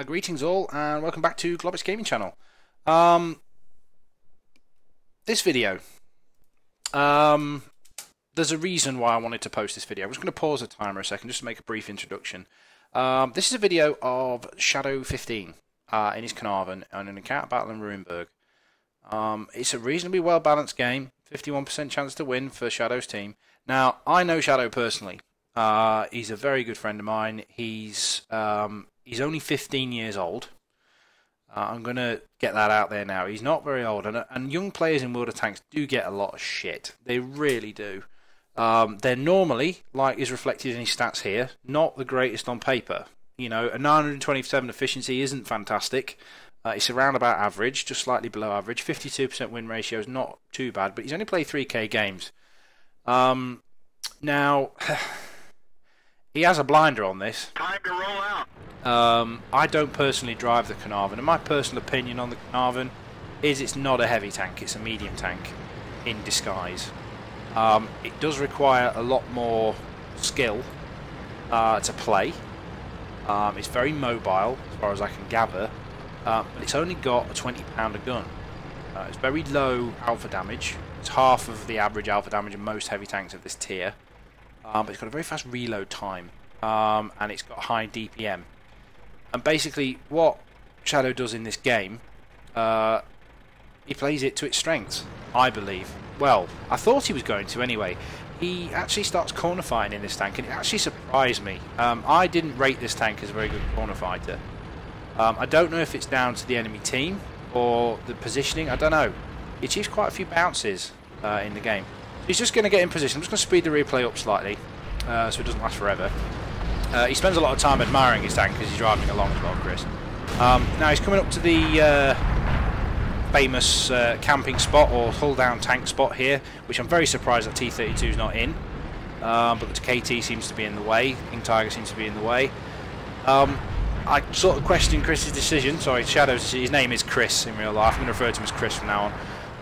Greetings all, and welcome back to Globbits Gaming Channel. This video, there's a reason why I wanted to post this video. I'm just going to pause the timer a second just to make a brief introduction. This is a video of Shadow 15 in his Caernarvon and an encounter battle in Ruinberg. It's a reasonably well balanced game, 51% chance to win for Shadow's team. Now, I know Shadow personally. He's a very good friend of mine. He's only 15 years old. I'm going to get that out there now. He's not very old, and young players in World of Tanks do get a lot of shit. They really do. They're normally, like is reflected in his stats here, not the greatest on paper. You know, a 927 efficiency isn't fantastic. It's around about average, just slightly below average. 52% win ratio is not too bad, but he's only played 3k games. Now, he has a blinder on this. Time to roll out. I don't personally drive the Caernarvon, and my personal opinion on the Caernarvon is it's not a heavy tank, it's a medium tank in disguise. It does require a lot more skill to play. It's very mobile, as far as I can gather, but it's only got a 20-pounder gun. It's very low alpha damage. It's half of the average alpha damage in most heavy tanks of this tier. But it's got a very fast reload time, and it's got high DPM. And basically, what Shadow does in this game, he plays it to its strengths, I believe. Well, I thought he was going to anyway. He actually starts corner fighting in this tank, and it actually surprised me. I didn't rate this tank as a very good corner fighter. I don't know if it's down to the enemy team or the positioning, I don't know. He achieves quite a few bounces in the game. He's just going to get in position. I'm just going to speed the replay up slightly so it doesn't last forever. He spends a lot of time admiring his tank because he's driving along as well, Chris. Now he's coming up to the famous camping spot or hull down tank spot here, which I'm very surprised that T-32 is not in. But the KT seems to be in the way. King Tiger seems to be in the way. I sort of question Chris's decision. Sorry, Shadow's, his name is Chris in real life. I'm going to refer to him as Chris from now on.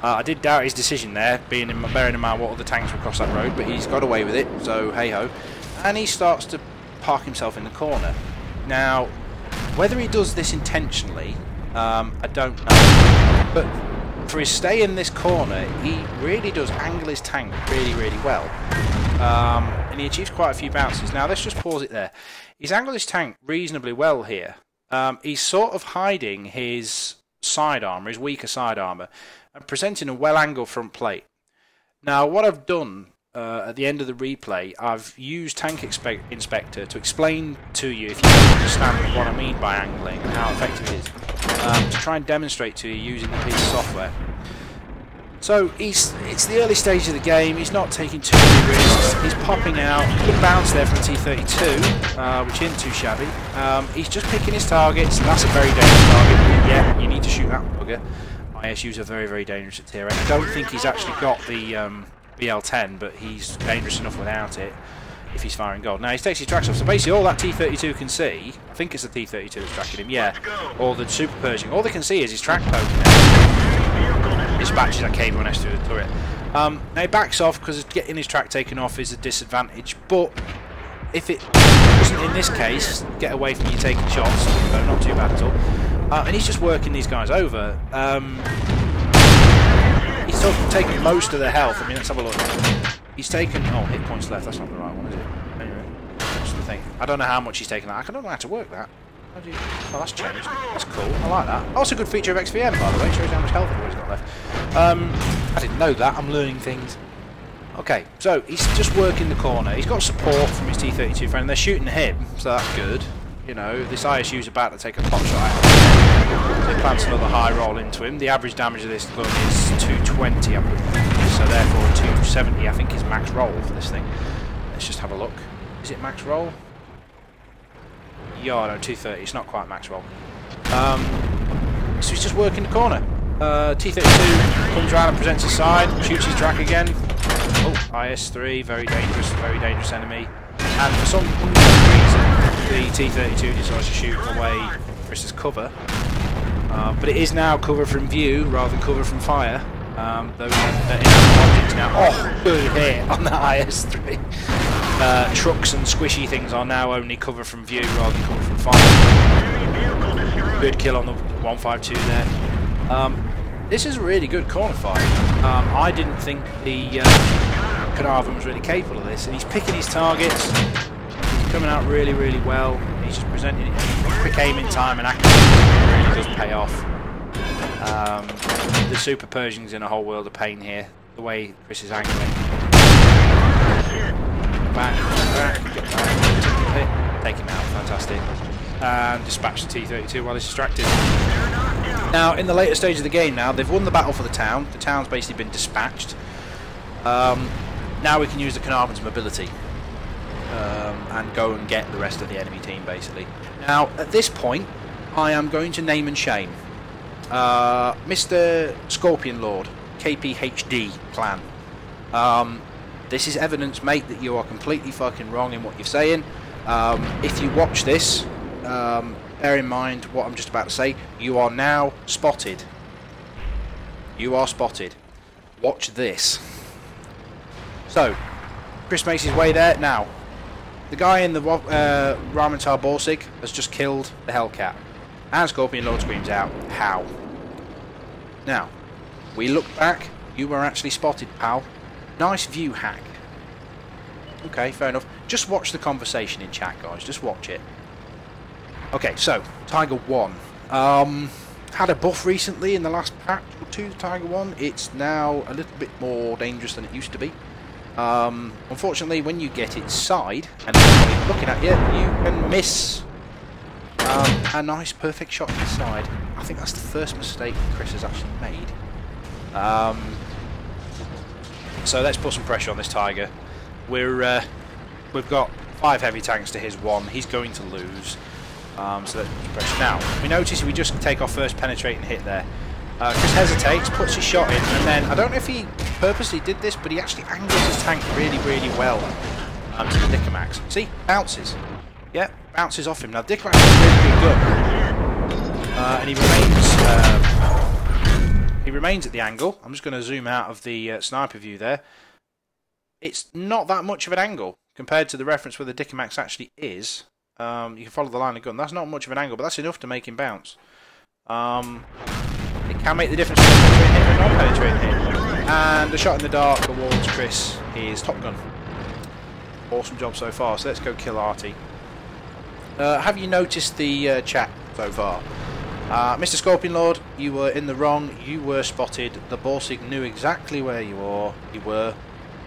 I did doubt his decision there, bearing in mind what other tanks were across that road, but he's got away with it, so hey-ho. And he starts to park himself in the corner. Now, whether he does this intentionally, I don't know. But for his stay in this corner, he really does angle his tank really, really well. And he achieves quite a few bounces. Now, let's just pause it there. He's angled his tank reasonably well here. He's sort of hiding his side armour, his weaker side armour, and presenting a well-angled front plate. Now, what I've done at the end of the replay, I've used Tank Inspector to explain to you, if you don't understand what I mean by angling and how effective it is, to try and demonstrate to you using the piece of software. So, it's the early stage of the game, he's not taking too many risks, he's popping out, good bounce there from the T-32, which isn't too shabby. He's just picking his targets, and that's a very dangerous target. Yeah, you need to shoot that bugger. ISUs are very, very dangerous at tier 8. I don't think he's actually got the BL-10, but he's dangerous enough without it if he's firing gold. Now, he takes his tracks off, so basically all that T-32 can see, I think it's the T-32 that's tracking him, yeah, or the Super Pershing, all they can see is his track poking out. Dispatches that K1S through the turret. Now, he backs off because getting his track taken off is a disadvantage, but if it doesn't, in this case, get away from you taking shots, so not too bad at all. And he's just working these guys over. He's sort of taken most of their health. I mean, let's have a look. He's taken... Oh, hit points left. That's not the right one, is it? Anyway, that's the thing. I don't know how much he's taken. I don't know how to work that. How do you... Oh, that's changed. That's cool. I like that. Also a good feature of XVM, by the way. It shows how much health he's got left. I didn't know that. I'm learning things. Okay, so he's just working the corner. He's got support from his T-32 friend. They're shooting him, so that's good. You know, this ISU's about to take a pot shot. So he plants another high roll into him. The average damage of this gun is 220, I believe. So therefore 270, I think, is max roll for this thing. Let's just have a look. Is it max roll? Yeah, no, 230. It's not quite max roll. So he's just working the corner. T-32 comes around and presents his side, shoots his track again. Oh, IS-3, very dangerous enemy. And for some reason, the T-32 decides to shoot away Chris's cover. But it is now cover from view rather than cover from fire. Those are inanimate objects now. Oh, good hit on that IS-3. trucks and squishy things are now only cover from view rather than cover from fire. Good kill on the 152 there. This is a really good corner fight. I didn't think the Caernarvon was really capable of this, and he's picking his targets. He's coming out really, really well. He's just presenting it. Quick aiming time and accuracy really does pay off. The Super Pershing's in a whole world of pain here. The way Chris is angling. Back. Take him out, fantastic. And dispatch the T-32 while he's distracted. Now, in the later stage of the game now, they've won the battle for the town. The town's basically been dispatched. Now we can use the Caernarvon's mobility and go and get the rest of the enemy team, basically. Now, at this point, I am going to name and shame Mr. Scorpion Lord, KPHD plan. This is evidence, mate, that you are completely fucking wrong in what you're saying. If you watch this, bear in mind what I'm just about to say. You are now spotted. You are spotted. Watch this. So, Chris makes his way there. Now, the guy in the Ramantar Borsig has just killed the Hellcat. And Scorpion Lord screams out, how? Now, we look back. You were actually spotted, pal. Nice view hack. Okay, fair enough. Just watch the conversation in chat, guys. Just watch it. Okay, so, Tiger 1. Had a buff recently in the last patch or two, Tiger 1. It's now a little bit more dangerous than it used to be. Unfortunately, when you get its side, and everybody's looking at you, you can miss a nice perfect shot to the side. I think that's the first mistake Chris has actually made. So let's put some pressure on this Tiger. We've got 5 heavy tanks to his 1. He's going to lose. So let's put some pressure. Now, we notice we just take our first penetrating hit there. Chris hesitates, puts his shot in, and then, I don't know if he purposely did this, but he actually angles his tank really, really well to the Dickomax. See? Bounces. Yeah, bounces off him. Now, Dickomax is a really good gun. And he remains at the angle. I'm just going to zoom out of the sniper view there. It's not that much of an angle compared to the reference where the Dickomax actually is. You can follow the line of gun. That's not much of an angle, but that's enough to make him bounce. It can make the difference between a penetrating hit and a non-penetrating hit. And a shot in the dark towards Chris is Top Gun. Awesome job so far. So let's go kill Artie. Have you noticed the chat so far? Mr. Scorpion Lord, you were in the wrong. You were spotted. The Borsig knew exactly where you were,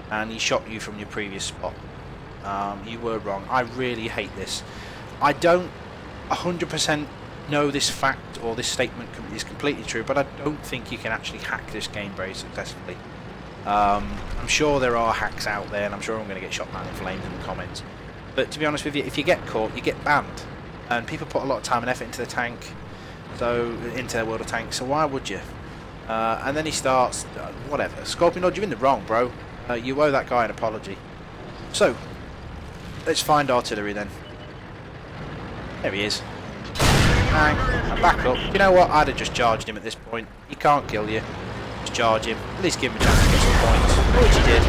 and he shot you from your previous spot. You were wrong. I really hate this. I don't 100% know this fact or this statement is completely true, but I don't think you can actually hack this game very successfully. I'm sure there are hacks out there, and I'm sure I'm going to get shot down in flames in the comments. But to be honest with you, if you get caught, you get banned. And people put a lot of time and effort into the tank, into their World of Tanks, so why would you? And then he starts, whatever. Scorpion Lord, you're in the wrong, bro. You owe that guy an apology. So, let's find artillery then. There he is. And back up. You know what? I'd have just charged him at this point. He can't kill you. Just charge him. At least give him a chance to get some points. Which he did.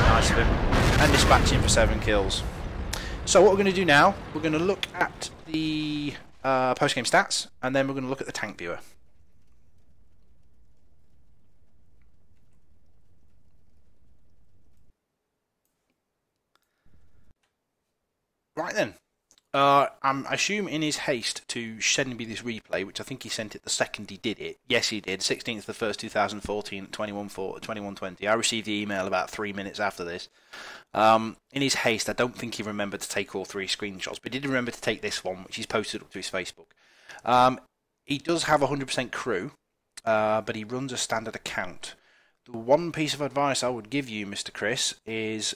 Nice of him. And dispatch him for 7 kills. So what we're going to do now, we're going to look at the post-game stats, and then we're going to look at the tank viewer. Right then. I'm assuming in his haste to send me this replay, which I think he sent it the second he did it. Yes, he did. 16th of the 1st, 2014, 21:20. I received the email about 3 minutes after this. In his haste, I don't think he remembered to take all 3 screenshots, but he did remember to take this one, which he's posted up to his Facebook. He does have 100% crew, but he runs a standard account. The one piece of advice I would give you, Mr. Chris, is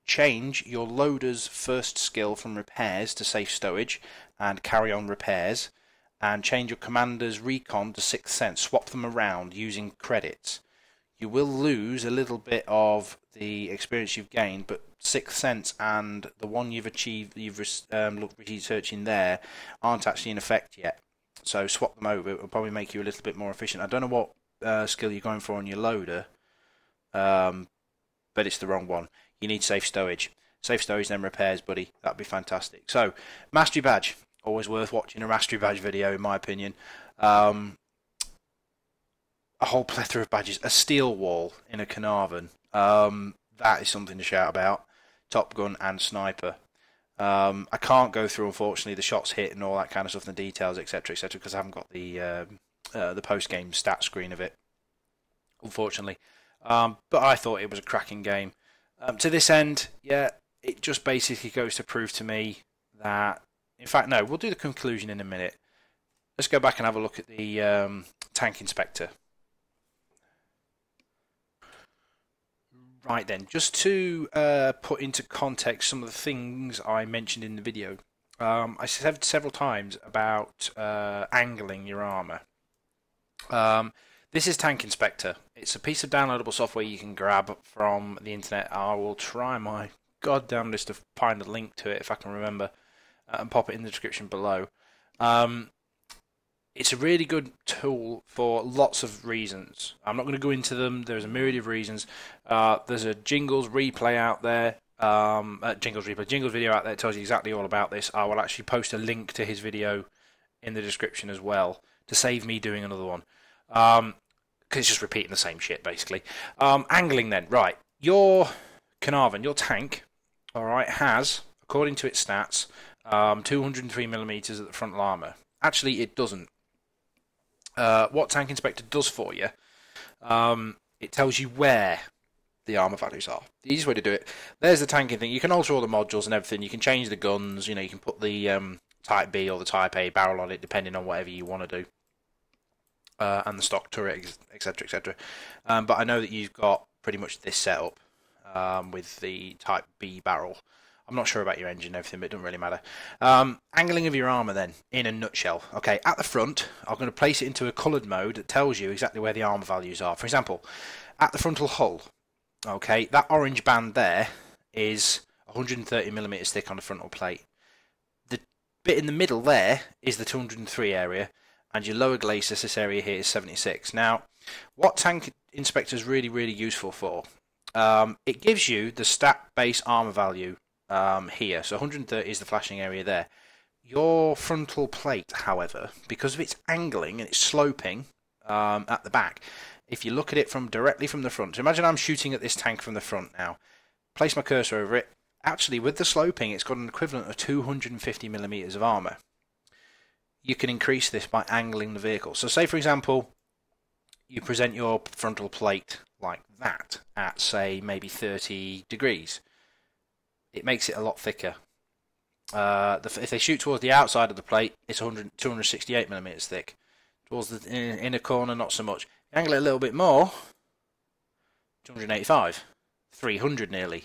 change your loader's first skill from repairs to safe stowage and carry on repairs, and change your commander's recon to 6th sense. Swap them around using credits. You will lose a little bit of the experience you've gained, but 6th sense and the one you've achieved, you've researching there, aren't actually in effect yet. So swap them over. It will probably make you a little bit more efficient. I don't know what skill you're going for on your loader, but it's the wrong one. you need safe stowage. Safe stowage, then repairs, buddy. That'd be fantastic. So, mastery badge. Always worth watching a mastery badge video, in my opinion. A whole plethora of badges. A steel wall in a Caernarvon. That is something to shout about. Top gun and sniper. I can't go through, unfortunately, the shots hit and all that kind of stuff, and the details, etc., etc., because I haven't got the post-game stat screen of it, unfortunately. But I thought it was a cracking game. To this end, yeah, it just basically goes to prove to me that... In fact, no, we'll do the conclusion in a minute. Let's go back and have a look at the tank inspector. Right then, just to put into context some of the things I mentioned in the video. I said several times about angling your armour. This is Tank Inspector. It's a piece of downloadable software you can grab from the internet. I will try my goddamnedest to find a link to it if I can remember, and pop it in the description below. It's a really good tool for lots of reasons. I'm not going to go into them. There's a myriad of reasons. There's a Jingles replay out there. Jingles video out there that tells you exactly all about this. I will actually post a link to his video in the description as well to save me doing another one. Because it's just repeating the same shit, basically. Angling then. Right. Your Caernarvon, your tank, alright, has, according to its stats, 203mm at the frontal armour. Actually, it doesn't. What Tank Inspector does for you, it tells you where the armour values are. The easiest way to do it, there's the tanking thing. You can alter all the modules and everything. You can change the guns. You know, you can put the Type B or the Type A barrel on it, depending on whatever you want to do. And the stock turret, etc., etc. But I know that you've got pretty much this setup with the Type B barrel. I'm not sure about your engine and everything, but it doesn't really matter. Angling of your armour then, in a nutshell. Okay, at the front, I'm going to place it into a coloured mode that tells you exactly where the armour values are. For example, at the frontal hull, okay, that orange band there is 130mm thick on the frontal plate. The bit in the middle there is the 203 area, and your lower glacis, this area here, is 76. Now, what Tank Inspector is really, really useful for, it gives you the stat base armour value here. So 130 is the flashing area there. Your frontal plate, however, because of its angling and its sloping at the back, if you look at it directly from the front, so imagine I'm shooting at this tank from the front now, place my cursor over it, actually with the sloping it's got an equivalent of 250mm of armour. You can increase this by angling the vehicle. So say for example you present your frontal plate like that at say maybe 30 degrees. It makes it a lot thicker. If they shoot towards the outside of the plate, it's 268mm thick. Towards the inner corner, not so much. Angle it a little bit more, 285, 300 nearly.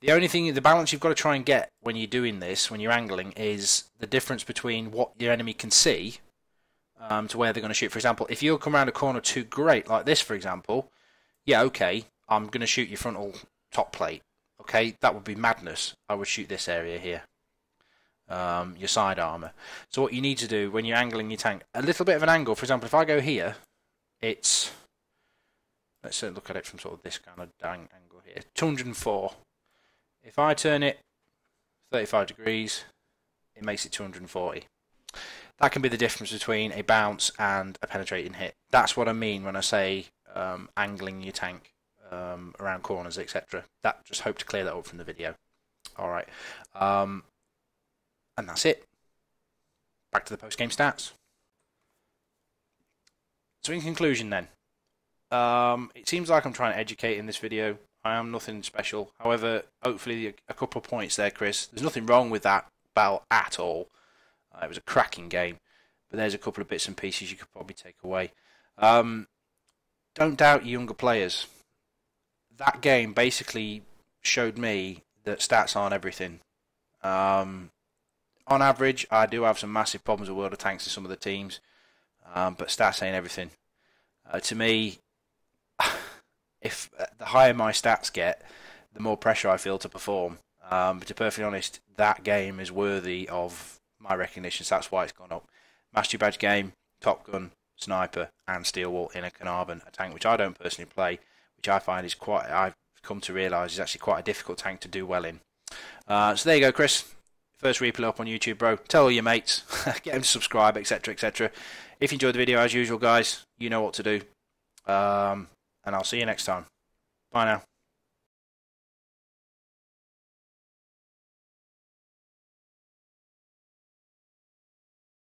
The only thing, the balance you've got to try and get when you're doing this, when you're angling, is the difference between what your enemy can see to where they're going to shoot. For example, if you come around a corner too great, like this for example, yeah, okay, I'm going to shoot your frontal top plate. Okay, that would be madness. I would shoot this area here, your side armour. So what you need to do when you're angling your tank, a little bit of an angle. For example, if I go here, it's, let's look at it from sort of this kind of angle here, 204. If I turn it 35 degrees, it makes it 240. That can be the difference between a bounce and a penetrating hit. That's what I mean when I say angling your tank around corners, etc. That, just hope to clear that up from the video. Alright. And that's it. Back to the post-game stats. So in conclusion then, it seems like I'm trying to educate in this video. I am nothing special. However, hopefully a couple of points there, Chris. There's nothing wrong with that battle at all. It was a cracking game. But there's a couple of bits and pieces you could probably take away. Don't doubt younger players. That game basically showed me that stats aren't everything. On average, I do have some massive problems with World of Tanks in some of the teams. But stats ain't everything. To me, if the higher my stats get, the more pressure I feel to perform. But to be perfectly honest, that game is worthy of my recognition, so that's why it's gone up. Mastery Badge game, Top Gun, Sniper, and Steel Wall in a Caernarvon, a tank which I don't personally play, which I find is quite, I come to realise is actually quite a difficult tank to do well in. So there you go, Chris. First replay up on YouTube, bro. Tell all your mates, get them to subscribe, etc, etc. If you enjoyed the video, as usual, guys, you know what to do. And I'll see you next time. Bye now.